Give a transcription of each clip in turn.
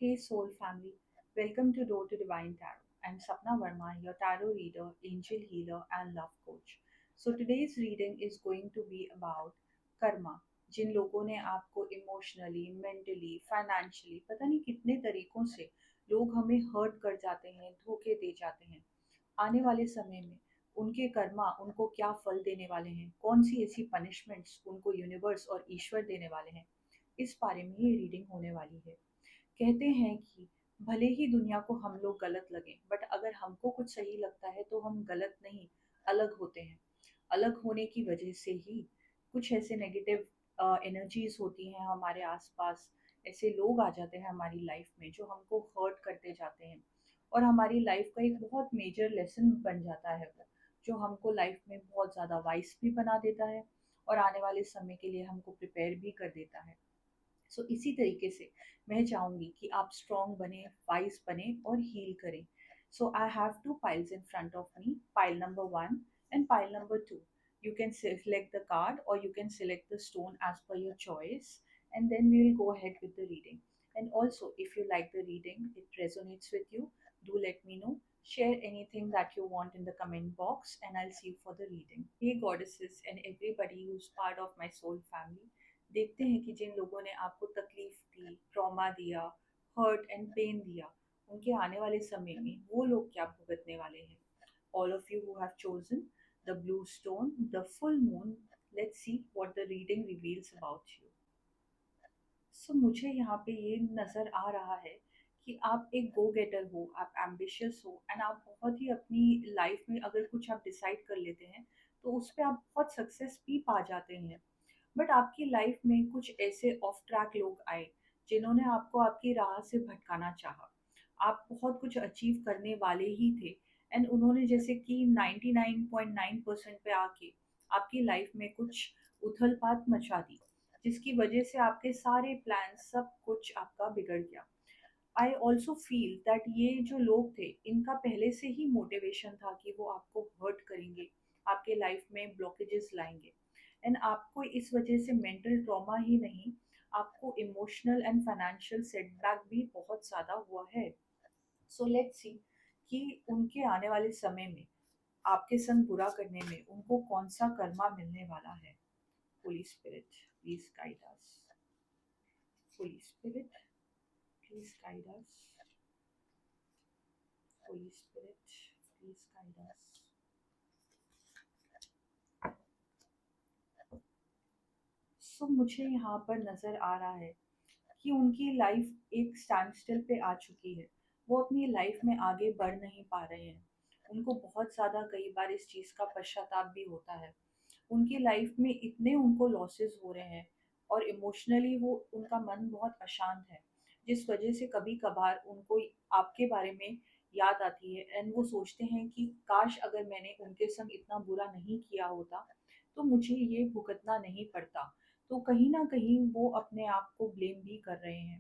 Hey Soul family, welcome to Door to Divine Tarot. I'm Sapna Verma, your tarot reader, angel healer, and love coach. So today's reading is going to be about karma. जिन लोगों ने आपको emotionally, mentally, financially पता नहीं कितने तरीकों से लोग हमें हर्ट कर जाते हैं, धोखे दे जाते हैं। आने वाले समय में उनके कर्मा उनको क्या फल देने वाले हैं, कौन सी ऐसी पनिशमेंट्स उनको यूनिवर्स और ईश्वर देने वाले हैं, इस बारे में ये रीडिंग होने वाली है। कहते हैं कि भले ही दुनिया को हम लोग गलत लगें, बट अगर हमको कुछ सही लगता है तो हम गलत नहीं, अलग होते हैं। अलग होने की वजह से ही कुछ ऐसे नेगेटिव एनर्जीज होती हैं हमारे आसपास। ऐसे लोग आ जाते हैं हमारी लाइफ में जो हमको हर्ट करते जाते हैं, और हमारी लाइफ का एक बहुत मेजर लेसन बन जाता है वो, जो हमको लाइफ में बहुत ज़्यादा वाइस भी बना देता है और आने वाले समय के लिए हमको प्रिपेयर भी कर देता है। इसी तरीके से मैं चाहूंगी कि आप स्ट्रॉन्ग बने, वाइज बने और हील करें। I have two piles in front of me, pile number 1 and pile number 2. You can select the card or you can select the stone as per your choice, and then we will go ahead with the reading. And also, if you like the reading, it resonates with you, do let me know. Share anything that you want in the comment box, and I'll see you for the reading. Hey goddesses and everybody who's part of my soul family, देखते हैं कि जिन लोगों ने आपको तकलीफ दी, trauma दिया, hurt and pen दिया, उनके आने वाले समय में वो लोग क्या भुगतने वाले हैं। All of you who have chosen the blue stone, the full moon, let's see what the reading reveals about you. मुझे यहाँ पे ये नज़र आ रहा है कि आप एक गो गेटर हो, आप एम्बिशियस हो, एंड आप बहुत ही अपनी लाइफ में अगर कुछ आप डिसाइड कर लेते हैं तो उस पर आप बहुत सक्सेस भी पा जाते हैं। बट आपकी लाइफ में कुछ ऐसे ऑफ ट्रैक लोग आए जिन्होंने आपको आपकी राह से भटकाना चाहा। आप बहुत कुछ अचीव करने वाले ही थे, एंड उन्होंने जैसे कि 99.9% पे आके आपकी लाइफ में कुछ उथल पात मचा दी, जिसकी वजह से आपके सारे प्लान सब कुछ आपका बिगड़ गया। आई ऑल्सो फील दैट ये जो लोग थे इनका पहले से ही मोटिवेशन था कि वो आपको हर्ट करेंगे, आपके लाइफ में ब्लॉकेजेस लाएंगे, एंड आपको इस वजह से मेंटल ट्रॉमा ही नहीं, आपको इमोशनल एंड फाइनेंशियल सेटबैक भी बहुत ज़्यादा हुआ है। लेट्स सी कि उनके आने वाले समय में आपके संग बुरा करने में उनको कौन सा कर्मा मिलने वाला है। Holy Spirit, please guide us. Holy spirit, please guide us. Holy Spirit, please guide us. मुझे यहाँ पर नज़र आ रहा है कि उनकी लाइफ एक स्टैंड स्टिल पे आ चुकी है। वो अपनी लाइफ में आगे बढ़ नहीं पा रहे हैं। उनको बहुत ज़्यादा कई बार इस चीज़ का पश्चाताप भी होता है। उनकी लाइफ में इतने उनको लॉसेस हो रहे हैं, और इमोशनली वो उनका मन बहुत अशांत है, जिस वजह से कभी कभार उनको आपके बारे में याद आती है, एंड वो सोचते हैं कि काश अगर मैंने उनके संग इतना बुरा नहीं किया होता तो मुझे ये भुगतना नहीं पड़ता। तो कहीं ना कहीं वो अपने आप को ब्लेम भी कर रहे हैं।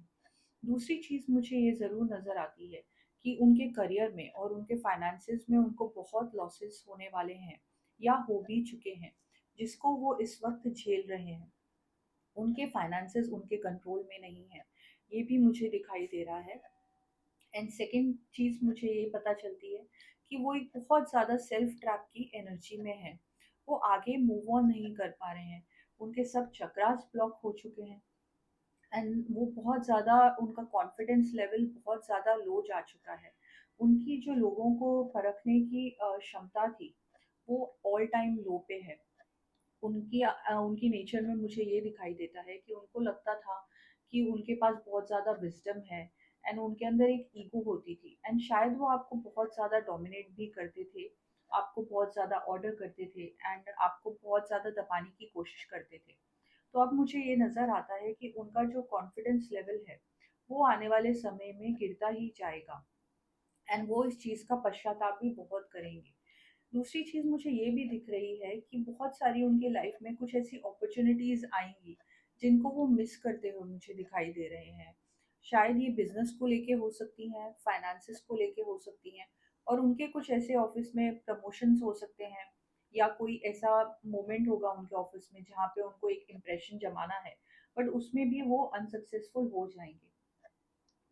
दूसरी चीज़ मुझे ये ज़रूर नज़र आती है कि उनके करियर में और उनके फाइनेंसेस में उनको बहुत लॉसेस होने वाले हैं या हो भी चुके हैं, जिसको वो इस वक्त झेल रहे हैं। उनके फाइनेंसेस उनके कंट्रोल में नहीं है, ये भी मुझे दिखाई दे रहा है। एंड सेकेंड चीज़ मुझे ये पता चलती है कि वो एक बहुत ज़्यादा सेल्फ ट्रैप की एनर्जी में है। वो आगे मूव ऑन नहीं कर पा रहे हैं, उनके सब चक्रास ब्लॉक हो चुके हैं, एंड वो बहुत ज़्यादा उनका कॉन्फिडेंस लेवल बहुत ज़्यादा लो जा चुका है। उनकी जो लोगों को परखने की क्षमता थी वो ऑल टाइम लो पे है। उनकी नेचर में मुझे ये दिखाई देता है कि उनको लगता था कि उनके पास बहुत ज़्यादा विजडम है, एंड उनके अंदर एक ईगो होती थी, एंड शायद वो आपको बहुत ज़्यादा डोमिनेट भी करते थे, आपको बहुत ज़्यादा ऑर्डर करते थे, एंड आपको बहुत ज़्यादा दबाने की कोशिश करते थे। तो अब मुझे ये नज़र आता है कि उनका जो कॉन्फिडेंस लेवल है वो आने वाले समय में गिरता ही जाएगा, एंड वो इस चीज़ का पश्चाताप भी बहुत करेंगे। दूसरी चीज़ मुझे ये भी दिख रही है कि बहुत सारी उनकी लाइफ में कुछ ऐसी अपॉर्चुनिटीज़ आएंगी जिनको वो मिस करते हुए मुझे दिखाई दे रहे हैं। शायद ये बिजनेस को लेके हो सकती हैं, फाइनेंसेस को लेके हो सकती हैं, और उनके कुछ ऐसे ऑफिस में प्रमोशंस हो सकते हैं, या कोई ऐसा मोमेंट होगा उनके ऑफिस में जहाँ पे उनको एक इम्प्रेशन जमाना है, बट उसमें भी वो अनसक्सेसफुल हो जाएंगे।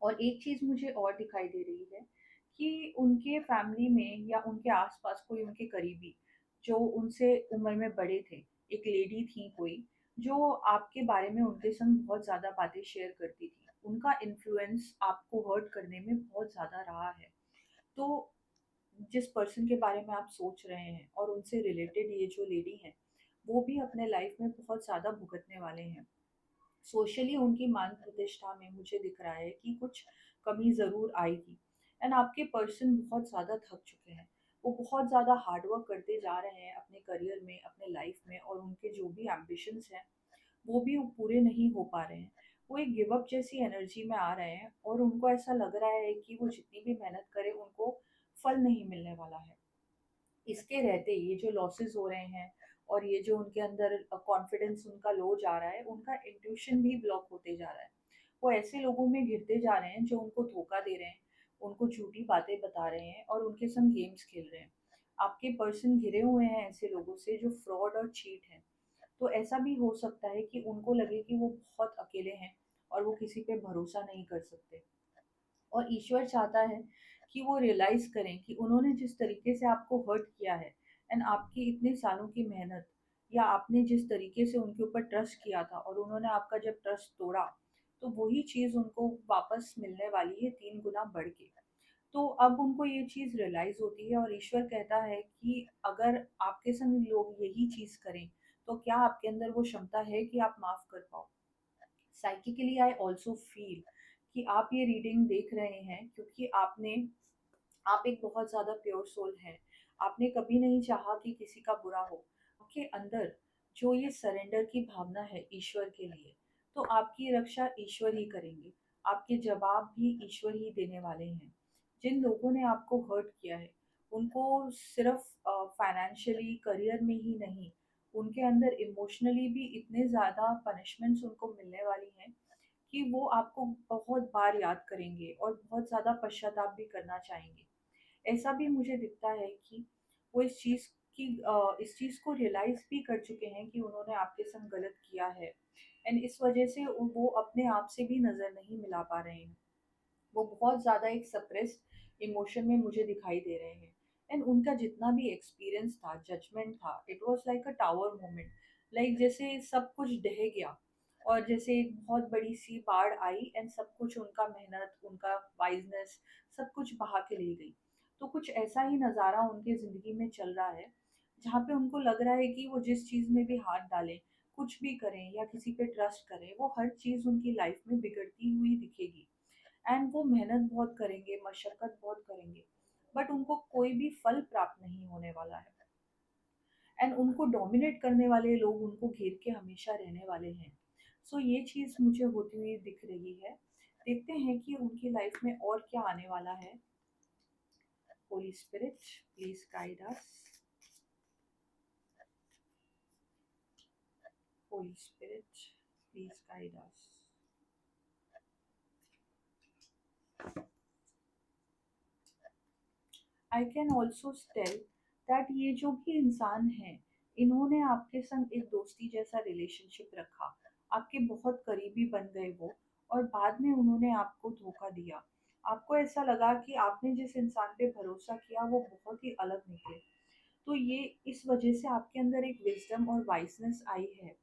और एक चीज़ मुझे और दिखाई दे रही है कि उनके फैमिली में या उनके आसपास कोई उनके करीबी जो उनसे उम्र में बड़े थे, एक लेडी थी कोई, जो आपके बारे में उनके संग बहुत ज़्यादा बातें शेयर करती थी। उनका इन्फ्लुएंस आपको हर्ट करने में बहुत ज़्यादा रहा है। तो जिस पर्सन के बारे में आप सोच रहे हैं और उनसे रिलेटेड ये जो लेडी हैं, वो भी अपने लाइफ में बहुत ज़्यादा भुगतने वाले हैं। सोशली उनकी मान प्रतिष्ठा में मुझे दिख रहा है कि कुछ कमी ज़रूर आएगी। एंड आपके पर्सन बहुत ज़्यादा थक चुके हैं। वो बहुत ज़्यादा हार्ड वर्क करते जा रहे हैं अपने करियर में, अपने लाइफ में, और उनके जो भी एम्बिशंस हैं, वो भी पूरे नहीं हो पा रहे हैं। वो एक गिव अप जैसी एनर्जी में आ रहे हैं और उनको ऐसा लग रहा है कि वो जितनी भी मेहनत करें, उनको फल नहीं मिलने वाला है। इसके रहते ये जो लॉसेस हो रहे हैं और ये जो उनके अंदर कॉन्फिडेंस उनका लो जा रहा है, उनका इंट्यूशन भी ब्लॉक होते जा रहा है। वो ऐसे लोगों में घिरते जा रहे हैं जो उनको धोखा दे रहे हैं, उनको झूठी बातें बता रहे हैं और उनके संग गेम्स खेल रहे हैं। आपके पर्सन घिरे हुए हैं ऐसे लोगों से जो फ्रॉड और चीट हैं। तो ऐसा भी हो सकता है कि उनको लगे कि वो बहुत अकेले हैं और वो किसी पे भरोसा नहीं कर सकते। और ईश्वर चाहता है कि वो रियलाइज करें कि उन्होंने जिस तरीके से आपको हर्ट किया है, एंड आपकी इतने सालों की मेहनत, या आपने जिस तरीके से उनके ऊपर ट्रस्ट किया था और उन्होंने आपका जब ट्रस्ट तोड़ा, तो वही चीज़ उनको वापस मिलने वाली है 3 गुना बढ़ के। तो अब उनको ये चीज़ रियलाइज होती है और ईश्वर कहता है कि अगर आपके संग लोग यही चीज़ करें, तो क्या आपके अंदर वो क्षमता है कि आप माफ कर पाओ। साइकिकली आई ऑल्सो फील कि आप ये रीडिंग देख रहे हैं क्योंकि आप एक बहुत ज़्यादा प्योर सोल हैं। आपने कभी नहीं चाहा कि किसी का बुरा हो। आपके अंदर जो ये सरेंडर की भावना है ईश्वर के लिए, तो आपकी रक्षा ईश्वर ही करेंगे। आपके जवाब भी ईश्वर ही देने वाले हैं। जिन लोगों ने आपको हर्ट किया है, उनको सिर्फ फाइनेंशियली, करियर में ही नहीं, उनके अंदर इमोशनली भी इतने ज़्यादा पनिशमेंट्स उनको मिलने वाली हैं कि वो आपको बहुत बार याद करेंगे और बहुत ज़्यादा पश्चाताप भी करना चाहेंगे। ऐसा भी मुझे दिखता है कि वो इस चीज़ को रियलाइज़ भी कर चुके हैं कि उन्होंने आपके संग गलत किया है, एंड इस वजह से वो अपने आप से भी नज़र नहीं मिला पा रहे हैं। वो बहुत ज़्यादा एक सप्रेस्ड इमोशन में मुझे दिखाई दे रहे हैं। एंड उनका जितना भी एक्सपीरियंस था, जजमेंट था, it was like a tower moment. Like जैसे सब कुछ ढह गया और जैसे एक बहुत बड़ी सी बाढ़ आई एंड सब कुछ, उनका मेहनत, उनका वाइजनेस, सब कुछ बहा के ले गई। तो कुछ ऐसा ही नज़ारा उनकी ज़िंदगी में चल रहा है, जहाँ पे उनको लग रहा है कि वो जिस चीज़ में भी हाथ डालें, कुछ भी करें या किसी पे ट्रस्ट करें, वो हर चीज़ उनकी लाइफ में बिगड़ती हुई दिखेगी। एंड वो मेहनत बहुत करेंगे, मशक्कत बहुत करेंगे, बट उनको कोई भी फल प्राप्त नहीं होने वाला है। एंड उनको डोमिनेट करने वाले लोग उनको घेर के हमेशा रहने वाले हैं। सो ये चीज़ मुझे होती हुई दिख रही है। देखते हैं कि उनकी लाइफ में और क्या आने वाला है। Holy Spirit, please guide us. Holy Spirit, please guide us. I can also tell that ये जो भी इंसान है, इन्होंने आपके संग एक दोस्ती जैसा रिलेशनशिप रखा, आपके बहुत करीबी बन गए वो, और बाद में उन्होंने आपको धोखा दिया। आपको ऐसा लगा कि आपने जिस इंसान पे भरोसा किया वो बहुत ही अलग निकले। तो ये इस वजह से आपके अंदर एक विजडम और वाइसनेस आई है।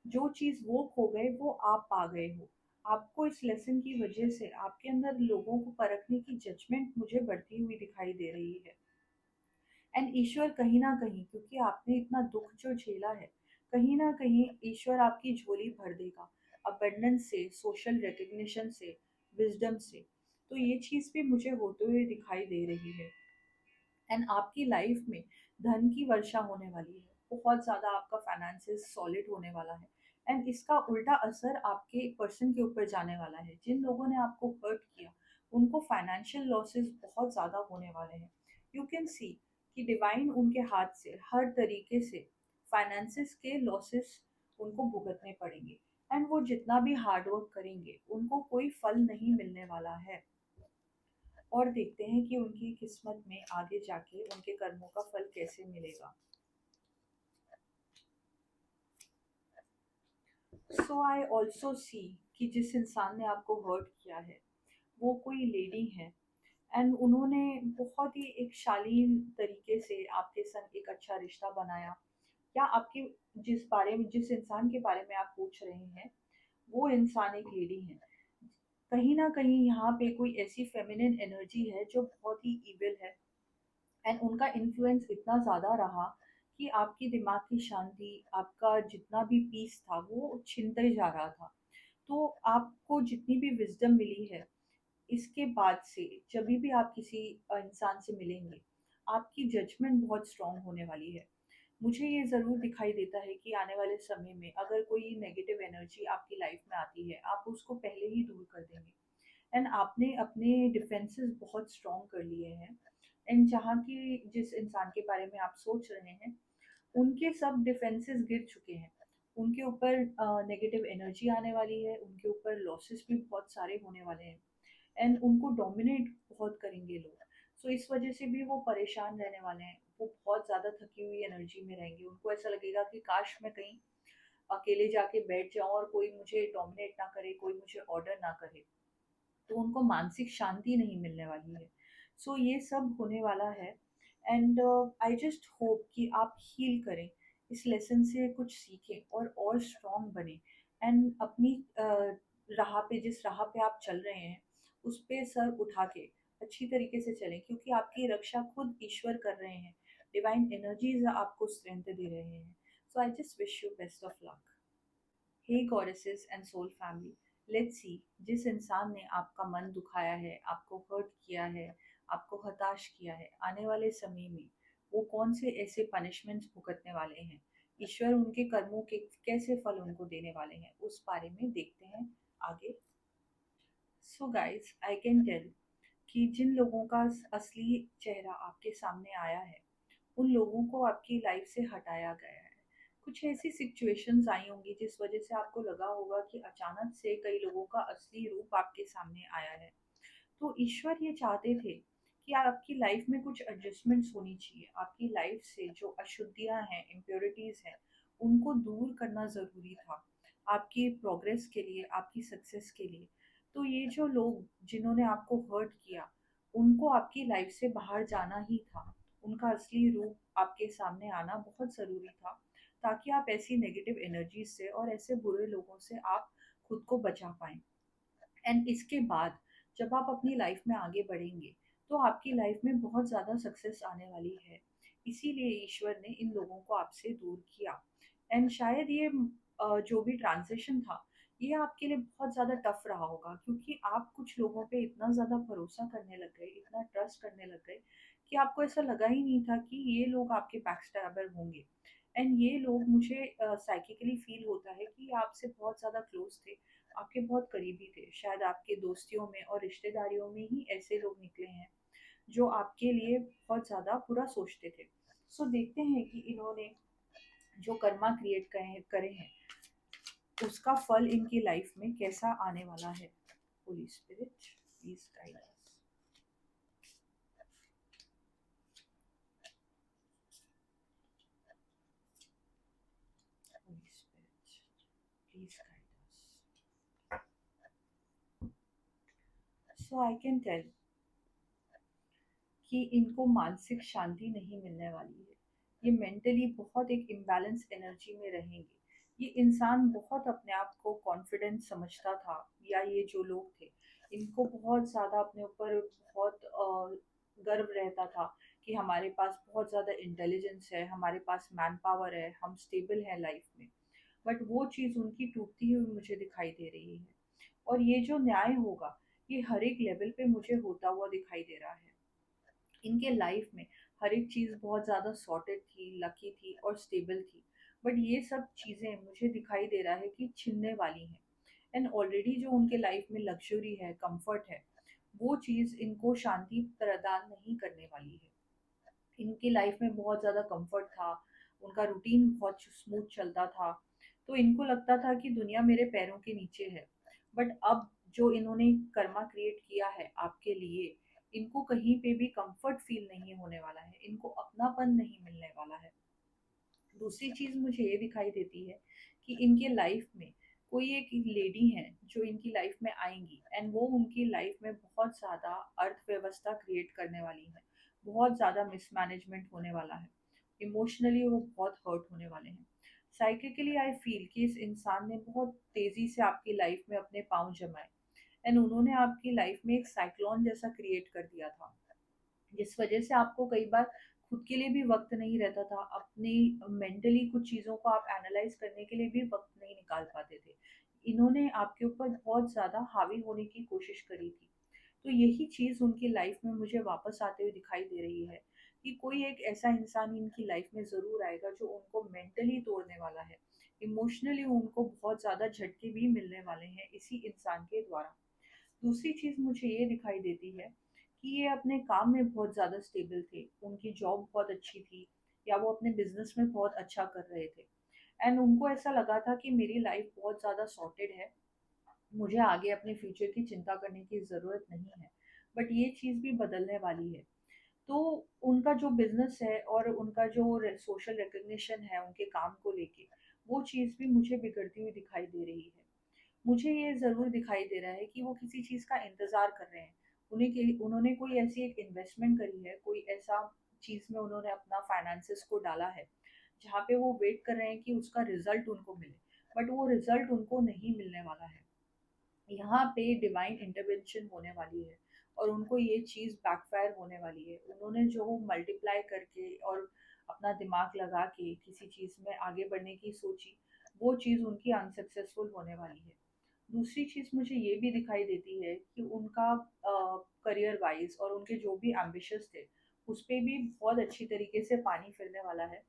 जो चीज़ वो खो गए वो आप पा गए हो। आपको इस लेसन की वजह से आपके अंदर लोगों को परखने की जजमेंट मुझे बढ़ती हुई दिखाई दे रही है। एंड ईश्वर कहीं ना कहीं, क्योंकि आपने इतना दुख जो झेला है, कहीं ना कहीं ईश्वर आपकी झोली भर देगा, अबंडेंस से, सोशल रिकग्निशन से, विजडम से। तो ये चीज़ भी मुझे होते हुए दिखाई दे रही है। एंड आपकी लाइफ में धन की वर्षा होने वाली है, बहुत ज़्यादा आपका फाइनेंसिस सॉलिड होने वाला है। एंड इसका उल्टा असर आपके पर्सन के ऊपर जाने वाला है। जिन लोगों ने आपको हर्ट किया, उनको फाइनेंशियल लॉसेस बहुत ज़्यादा होने वाले हैं। यू कैन सी कि डिवाइन उनके हाथ से हर तरीके से फाइनेंसिस के लॉसेस उनको भुगतने पड़ेंगे। एंड वो जितना भी हार्ड वर्क करेंगे, उनको कोई फल नहीं मिलने वाला है। और देखते हैं कि उनकी किस्मत में आगे जाके उनके कर्मों का फल कैसे मिलेगा। सो आई ऑल्सो सी कि जिस इंसान ने आपको हर्ट किया है, वो कोई लेडी हैं एंड उन्होंने बहुत ही एक शालीन तरीके से आपके संग एक अच्छा रिश्ता बनाया। क्या आपके जिस इंसान के बारे में आप पूछ रहे हैं, वो इंसान एक लेडी है। कहीं न कहीं यहाँ पे कोई ऐसी फेमिनिन एनर्जी है जो बहुत ही इविल है एंड उनका इन्फ्लुएंस इतना ज़्यादा रहा कि आपकी दिमाग की शांति, आपका जितना भी पीस था, वो छिनते जा रहा था। तो आपको जितनी भी विज़डम मिली है, इसके बाद से जभी भी आप किसी इंसान से मिलेंगे, आपकी जजमेंट बहुत स्ट्रॉन्ग होने वाली है। मुझे ये ज़रूर दिखाई देता है कि आने वाले समय में अगर कोई नेगेटिव एनर्जी आपकी लाइफ में आती है, आप उसको पहले ही दूर कर देंगे एंड आपने अपने डिफेंसेस बहुत स्ट्रॉन्ग कर लिए हैं एंड जहाँ की जिस इंसान के बारे में आप सोच रहे हैं, उनके सब डिफेंसेस गिर चुके हैं। उनके ऊपर नेगेटिव एनर्जी आने वाली है, उनके ऊपर लॉसेस भी बहुत सारे होने वाले हैं एंड उनको डोमिनेट बहुत करेंगे लोग। सो इस वजह से भी वो परेशान रहने वाले हैं। वो बहुत ज़्यादा थकी हुई एनर्जी में रहेंगे। उनको ऐसा लगेगा कि काश मैं कहीं अकेले जाके बैठ जाऊँ और कोई मुझे डोमिनेट ना करे, कोई मुझे ऑर्डर ना करे। तो उनको मानसिक शांति नहीं मिलने वाली है। सो ये सब होने वाला है एंड आई जस्ट होप कि आप हील करें, इस लेसन से कुछ सीखें और स्ट्रॉन्ग बने एंड अपनी राह पे जिस राह पे आप चल रहे हैं, उस पे सर उठा के अच्छी तरीके से चलें क्योंकि आपकी रक्षा खुद ईश्वर कर रहे हैं। डिवाइन एनर्जीज आपको स्ट्रेंथ दे रहे हैं। So I just wish you best of luck. Hey goddesses and soul family, let's see, जिस इंसान ने आपका मन दुखाया है, आपको हर्ट किया है, आपको हताश किया है, आने वाले समय में वो कौन से ऐसे पनिशमेंट्स भुगतने वाले हैं, ईश्वर उनके कर्मों के कैसे फल उनको देने वाले हैं, उस बारे में देखते हैं आगे। So guys, I can tell कि जिन लोगों का असली चेहरा आपके सामने आया है, उन लोगों को आपकी लाइफ से हटाया गया है। कुछ ऐसी सिचुएशंस आई होंगी जिस वजह से आपको लगा होगा कि अचानक से कई लोगों का असली रूप आपके सामने आया है। तो ईश्वर ये चाहते थे कि आपकी लाइफ में कुछ एडजस्टमेंट्स होनी चाहिए। आपकी लाइफ से जो अशुद्धियाँ हैं, इम्प्योरिटीज़ हैं, उनको दूर करना ज़रूरी था, आपकी प्रोग्रेस के लिए, आपकी सक्सेस के लिए। तो ये जो लोग जिन्होंने आपको हर्ट किया, उनको आपकी लाइफ से बाहर जाना ही था। उनका असली रूप आपके सामने आना बहुत ज़रूरी था, ताकि आप ऐसी नेगेटिव एनर्जी से और ऐसे बुरे लोगों से आप खुद को बचा पाएँ। एंड इसके बाद जब आप अपनी लाइफ में आगे बढ़ेंगे, तो आपकी लाइफ में बहुत ज़्यादा सक्सेस आने वाली है। इसीलिए ईश्वर ने इन लोगों को आपसे दूर किया एंड शायद ये जो भी ट्रांज़िशन था, ये आपके लिए बहुत ज़्यादा टफ रहा होगा क्योंकि आप कुछ लोगों पे इतना ज़्यादा भरोसा करने लग गए, इतना ट्रस्ट करने लग गए कि आपको ऐसा लगा ही नहीं था कि ये लोग आपके बैकस्टैबर होंगे। एंड ये लोग मुझे साइकिकली फ़ील होता है कि ये आपसे बहुत ज़्यादा क्लोज़ थे, आपके बहुत करीबी थे। शायद आपके दोस्तियों में और रिश्तेदारियों में ही ऐसे लोग निकले हैं, जो आपके लिए बहुत ज़्यादा बुरा सोचते थे। सो देखते हैं कि इन्होंने जो कर्मा क्रिएट करे हैं, उसका फल इनकी लाइफ में कैसा आने वाला है। Holy Spirit, please guide us. Holy Spirit, please guide us. So I can tell कि इनको मानसिक शांति नहीं मिलने वाली है। ये मेंटली बहुत एक इम्बैलेंस एनर्जी में रहेंगे। ये इंसान बहुत अपने आप को कॉन्फिडेंट समझता था, या ये जो लोग थे, इनको बहुत ज़्यादा अपने ऊपर बहुत गर्व रहता था कि हमारे पास बहुत ज़्यादा इंटेलिजेंस है, हमारे पास मैन पावर है, हम स्टेबल हैं लाइफ में। बट वो चीज़ उनकी टूटती हुई मुझे दिखाई दे रही है। और ये जो न्याय होगा, ये हर एक लेवल पे मुझे होता हुआ दिखाई दे रहा है। इनके लाइफ में हर एक चीज़ बहुत ज़्यादा सॉर्टेड थी, लकी थी और स्टेबल थी। बट ये सब चीज़ें मुझे दिखाई दे रहा है कि छिनने वाली हैं एंड ऑलरेडी जो उनके लाइफ में लग्जरी है, कंफर्ट है, वो चीज़ इनको शांति प्रदान नहीं करने वाली है। इनकी लाइफ में बहुत ज़्यादा कंफर्ट था, उनका रूटीन बहुत स्मूथ चलता था, तो इनको लगता था कि दुनिया मेरे पैरों के नीचे है। बट अब जो इन्होंने कर्मा क्रिएट किया है आपके लिए, इनको कहीं पे भी कंफर्ट फील नहीं होने वाला है, इनको अपनापन नहीं मिलने वाला है। दूसरी चीज़ मुझे ये दिखाई देती है कि इनके लाइफ में कोई एक लेडी हैं जो इनकी लाइफ में आएँगी एंड वो उनकी लाइफ में बहुत ज़्यादा अर्थव्यवस्था क्रिएट करने वाली हैं। बहुत ज़्यादा मिसमैनेजमेंट होने वाला है। इमोशनली वो बहुत हर्ट होने वाले हैं। साइकिकली आई फ़ील कि इस इंसान ने बहुत तेज़ी से आपकी लाइफ में अपने पाँव जमाए एंड उन्होंने आपकी लाइफ में एक साइक्लोन जैसा क्रिएट कर दिया था। जिस वजह से आपको कई बार खुद के लिए भी वक़्त नहीं रहता था, अपनी मेंटली कुछ चीज़ों को आप एनालाइज़ करने के लिए भी वक़्त नहीं निकाल पाते थे। इन्होंने आपके ऊपर बहुत ज़्यादा हावी होने की कोशिश करी थी। तो यही चीज़ उनकी लाइफ में मुझे वापस आते हुए दिखाई दे रही है कि कोई एक ऐसा इंसान इनकी लाइफ में ज़रूर आएगा जो उनको मेंटली तोड़ने वाला है। इमोशनली उनको बहुत ज़्यादा झटके भी मिलने वाले हैं इसी इंसान के द्वारा। दूसरी चीज़ मुझे ये दिखाई देती है कि ये अपने काम में बहुत ज़्यादा स्टेबल थे, उनकी जॉब बहुत अच्छी थी या वो अपने बिज़नेस में बहुत अच्छा कर रहे थे एंड उनको ऐसा लगा था कि मेरी लाइफ बहुत ज़्यादा सॉर्टेड है, मुझे आगे अपने फ्यूचर की चिंता करने की ज़रूरत नहीं है। बट ये चीज़ भी बदलने वाली है। तो उनका जो बिज़नेस है और उनका जो सोशल रिकग्निशन है उनके काम को लेके, वो चीज़ भी मुझे बिगड़ती हुई दिखाई दे रही है। मुझे ये ज़रूर दिखाई दे रहा है कि वो किसी चीज़ का इंतज़ार कर रहे हैं। उन्होंने कोई ऐसी एक इन्वेस्टमेंट करी है, कोई ऐसा चीज़ में उन्होंने अपना फाइनेंसेस को डाला है, जहाँ पे वो वेट कर रहे हैं कि उसका रिज़ल्ट उनको मिले, बट वो रिज़ल्ट उनको नहीं मिलने वाला है। यहाँ पे डिवाइन इंटरवेंशन होने वाली है और उनको ये चीज़ बैकफायर होने वाली है। उन्होंने जो मल्टीप्लाई करके और अपना दिमाग लगा के किसी चीज़ में आगे बढ़ने की सोची, वो चीज़ उनकी अनसक्सेसफुल होने वाली है। दूसरी चीज़ मुझे ये भी दिखाई देती है कि उनका करियर वाइज़ और उनके जो भी एम्बिशंस थे, उस पे भी बहुत अच्छी तरीके से पानी फिरने वाला है।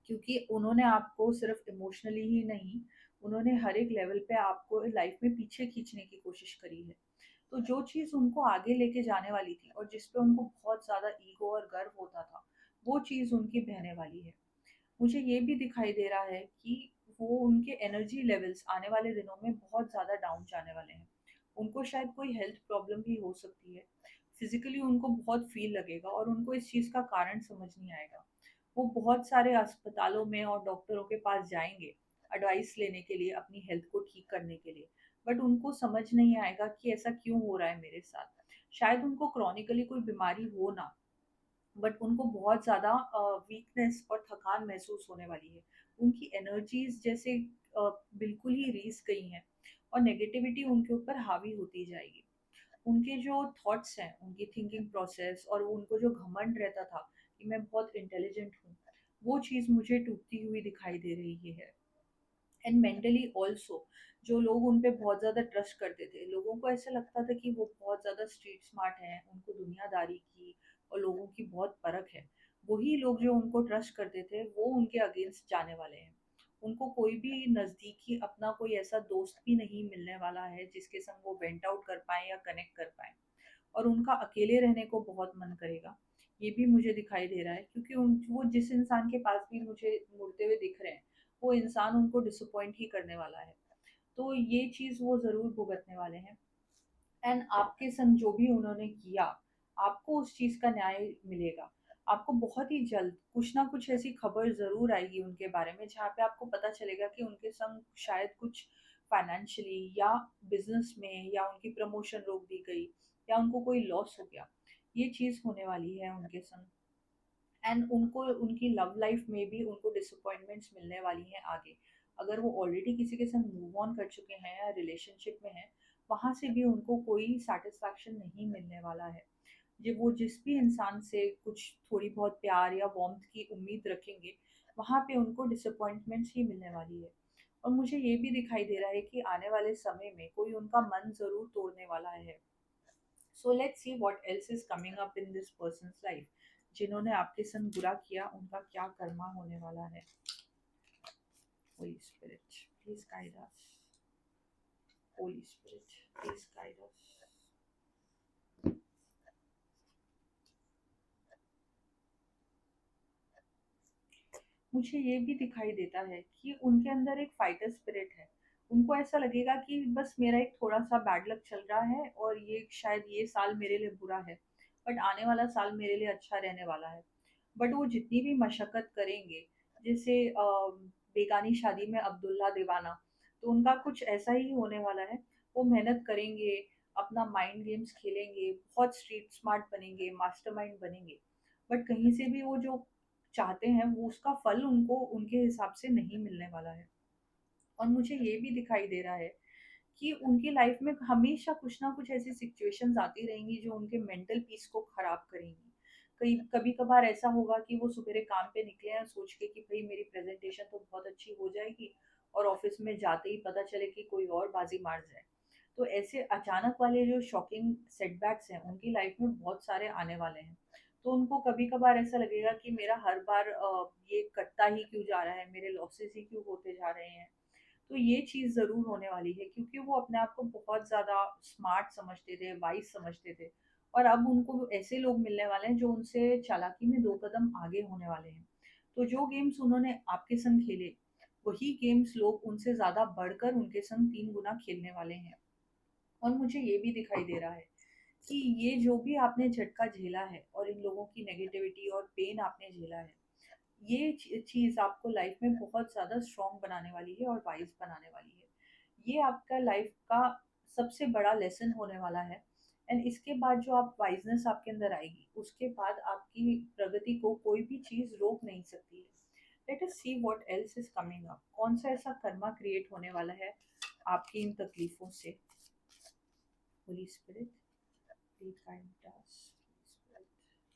क्योंकि उन्होंने आपको सिर्फ इमोशनली ही नहीं, उन्होंने हर एक लेवल पे आपको लाइफ में पीछे खींचने की कोशिश करी है। तो जो चीज़ उनको आगे लेके जाने वाली थी और जिस पे उनको बहुत ज़्यादा ईगो और गर्व होता था, वो चीज़ उनकी बहने वाली है। मुझे ये भी दिखाई दे रहा है कि वो उनके एनर्जी लेवल्स आने वाले दिनों में बहुत ज़्यादा डाउन जाने वाले हैं। उनको शायद कोई हेल्थ प्रॉब्लम भी हो सकती है। फिज़िकली उनको बहुत फ़ील लगेगा और उनको इस चीज़ का कारण समझ नहीं आएगा। वो बहुत सारे अस्पतालों में और डॉक्टरों के पास जाएँगे, एडवाइस लेने के लिए अपनी हेल्थ को ठीक करने के लिए। बट उनको समझ नहीं आएगा कि ऐसा क्यों हो रहा है मेरे साथ। शायद उनको क्रॉनिकली कोई बीमारी हो ना, बट उनको बहुत ज़्यादा वीकनेस और थकान महसूस होने वाली है। उनकी एनर्जीज़ जैसे बिल्कुल ही रीस गई हैं और नेगेटिविटी उनके ऊपर हावी होती जाएगी। उनके जो थॉट्स हैं, उनकी थिंकिंग प्रोसेस और उनको जो घमंड रहता था कि मैं बहुत इंटेलिजेंट हूँ, वो चीज़ मुझे टूटती हुई दिखाई दे रही है। एंड मेंटली ऑल्सो जो लोग उन पे बहुत ज़्यादा ट्रस्ट करते थे, लोगों को ऐसा लगता था कि वो बहुत ज़्यादा स्ट्रीट स्मार्ट हैं, उनको दुनियादारी की और लोगों की बहुत परख है। वही लोग जो उनको ट्रस्ट करते थे, वो उनके अगेंस्ट जाने वाले हैं। उनको कोई भी नज़दीकी अपना कोई ऐसा दोस्त भी नहीं मिलने वाला है, जिसके संग वो वेंट आउट कर पाएँ या कनेक्ट कर पाएँ। और उनका अकेले रहने को बहुत मन करेगा। ये भी मुझे दिखाई दे रहा है क्योंकि वो जिस इंसान के पास भी मुझे मुड़ते हुए दिख रहे हैं, वो इंसान उनको डिसअपॉइंट ही करने वाला है। तो ये चीज़ वो ज़रूर भुगतने वाले हैं एंड आपके संग जो भी उन्होंने किया, आपको उस चीज़ का न्याय मिलेगा। आपको बहुत ही जल्द कुछ ना कुछ ऐसी खबर ज़रूर आएगी उनके बारे में, जहाँ पे आपको पता चलेगा कि उनके संग शायद कुछ फाइनेंशियली या बिज़नेस में या उनकी प्रमोशन रोक दी गई या उनको कोई लॉस हो गया। ये चीज़ होने वाली है उनके संग एंड उनको उनकी लव लाइफ में भी उनको डिसअपॉइंटमेंट्स मिलने वाली हैं आगे। अगर वो ऑलरेडी किसी के संग मूव ऑन कर चुके हैं या रिलेशनशिप में हैं, वहाँ से भी उनको कोई सैटिस्फैक्शन नहीं मिलने वाला है। जो वो जिस भी इंसान से कुछ थोड़ी बहुत प्यार या वार्मथ की उम्मीद रखेंगे, वहाँ पे उनको डिसअपॉइंटमेंट्स ही मिलने वाली है। और मुझे ये भी दिखाई दे रहा है कि आने वाले समय में कोई उनका मन ज़रूर तोड़ने वाला है। So let's see what else is coming up in this persons life. जिन्होंने आपके संग बुरा किया, उनका क्या कर्मा होने वाला है। Holy Spirit please guide us. Holy Spirit please guide अस। मुझे ये भी दिखाई देता है कि उनके अंदर एक फाइटर स्पिरिट है। उनको ऐसा लगेगा कि बस मेरा एक थोड़ा-सा बैड लक चल रहा है और ये शायद ये साल मेरे लिए बुरा है, बट आने वाला साल मेरे लिए अच्छा रहने वाला है। बट वो जितनी भी मशक्कत करेंगे, जैसे बेगानी शादी में अब्दुल्ला दीवाना, तो उनका कुछ ऐसा ही होने वाला है। वो मेहनत करेंगे, अपना माइंड गेम्स खेलेंगे, बहुत स्ट्रीट स्मार्ट बनेंगे, मास्टरमाइंड बनेंगे, बट कहीं से भी वो जो चाहते हैं वो उसका फल उनको उनके हिसाब से नहीं मिलने वाला है। और मुझे ये भी दिखाई दे रहा है कि उनकी लाइफ में हमेशा कुछ ना कुछ ऐसी सिचुएशंस आती रहेंगी जो उनके मेंटल पीस को खराब करेंगी। कई कभी कभार ऐसा होगा कि वो सवेरे काम पे निकले हैं सोच के कि भाई मेरी प्रेजेंटेशन तो बहुत अच्छी हो जाएगी, और ऑफिस में जाते ही पता चले कि कोई और बाजी मार जाए। तो ऐसे अचानक वाले जो शॉकिंग सेटबैक्स हैं उनकी लाइफ में बहुत सारे आने वाले हैं। तो उनको कभी कभार ऐसा लगेगा कि मेरा हर बार ये कटता ही क्यों जा रहा है, मेरे लॉसेस ही क्यों होते जा रहे हैं। तो ये चीज़ ज़रूर होने वाली है, क्योंकि वो अपने आप को बहुत ज़्यादा स्मार्ट समझते थे, वाइज़ समझते थे, और अब उनको ऐसे लोग मिलने वाले हैं जो उनसे चालाकी में 2 कदम आगे होने वाले हैं। तो जो गेम्स उन्होंने आपके संग खेले, वही गेम्स लोग उनसे ज़्यादा बढ़कर उनके संग 3 गुना खेलने वाले हैं। और मुझे ये भी दिखाई दे रहा है कि ये जो भी आपने झटका झेला है और इन लोगों की नेगेटिविटी और पेन आपने झेला है, ये चीज़ आपको लाइफ में बहुत ज़्यादा स्ट्रॉन्ग बनाने वाली है और वाइज बनाने वाली है। ये आपका लाइफ का सबसे बड़ा लेसन होने वाला है। एंड इसके बाद जो आप वाइजनेस आपके अंदर आएगी, उसके बाद आपकी प्रगति को कोई भी चीज़ रोक नहीं सकती है। Let us see what else is coming up. कौन सा ऐसा कर्मा क्रिएट होने वाला है आपकी इन तकलीफों से। Holi Spirit, please guide us. Holy Spirit,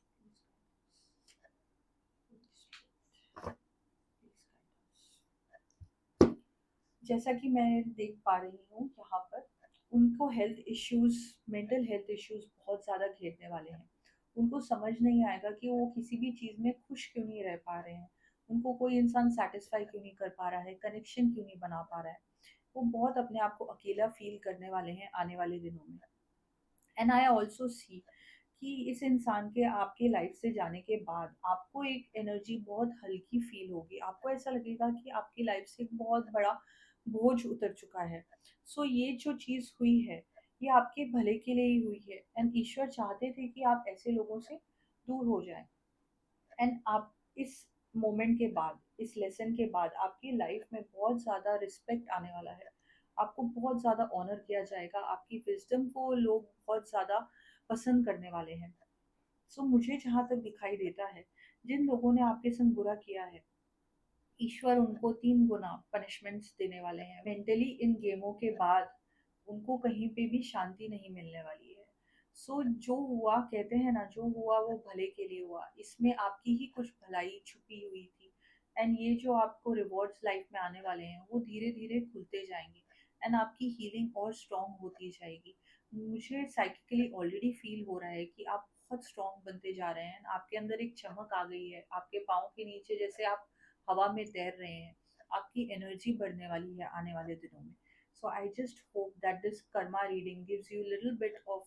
please guide अस। जैसा कि मैं देख पा रही हूँ यहाँ पर, उनको health issues, mental health issues बहुत ज़्यादा घेरने वाले हैं। उनको समझ नहीं आएगा कि वो किसी भी चीज़ में खुश क्यों नहीं रह पा रहे हैं, उनको कोई इंसान सेटिस्फाई क्यों नहीं कर पा रहा है, कनेक्शन क्यों नहीं बना पा रहा है। वो बहुत अपने आप को अकेला फील करने वाले हैं आने वाले दिनों में। एंड आई ऑल्सो सी कि इस इंसान के आपके लाइफ से जाने के बाद आपको एक एनर्जी बहुत हल्की फील होगी। आपको ऐसा लगेगा कि आपकी लाइफ से एक बहुत बड़ा बोझ उतर चुका है। सो ये जो चीज़ हुई है, ये आपके भले के लिए ही हुई है, एंड ईश्वर चाहते थे कि आप ऐसे लोगों से दूर हो जाएं। एंड आप इस मोमेंट के बाद, इस लेसन के बाद आपकी लाइफ में बहुत ज़्यादा रिस्पेक्ट आने वाला है। आपको बहुत ज़्यादा ऑनर किया जाएगा, आपकी विजडम को लोग बहुत ज़्यादा पसंद करने वाले हैं। सो मुझे जहाँ तक दिखाई देता है, जिन लोगों ने आपके संग बुरा किया है, ईश्वर उनको 3 गुना पनिशमेंट्स देने वाले हैं। मेंटली इन गेमों के बाद उनको कहीं पे भी शांति नहीं मिलने वाली है। सो जो हुआ, कहते हैं ना, जो हुआ वो भले के लिए हुआ। इसमें आपकी ही कुछ भलाई छुपी हुई थी। एंड ये जो आपको रिवॉर्ड्स लाइफ में आने वाले हैं वो धीरे धीरे खुलते जाएंगे, एंड आपकी हीलिंग और स्ट्रांग होती जाएगी। मुझे साइकिकली ऑलरेडी फील हो रहा है कि आप बहुत स्ट्रांग बनते जा रहे हैं। आपके अंदर एक चमक आ गई है, आपके पाँव के नीचे जैसे आप हवा में तैर रहे हैं। आपकी एनर्जी बढ़ने वाली है आने वाले दिनों में। So I just hope that this karma reading gives you a little bit of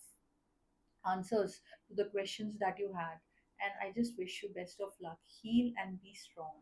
answers to the questions that you had. And I just wish you best of luck. Heal and be strong.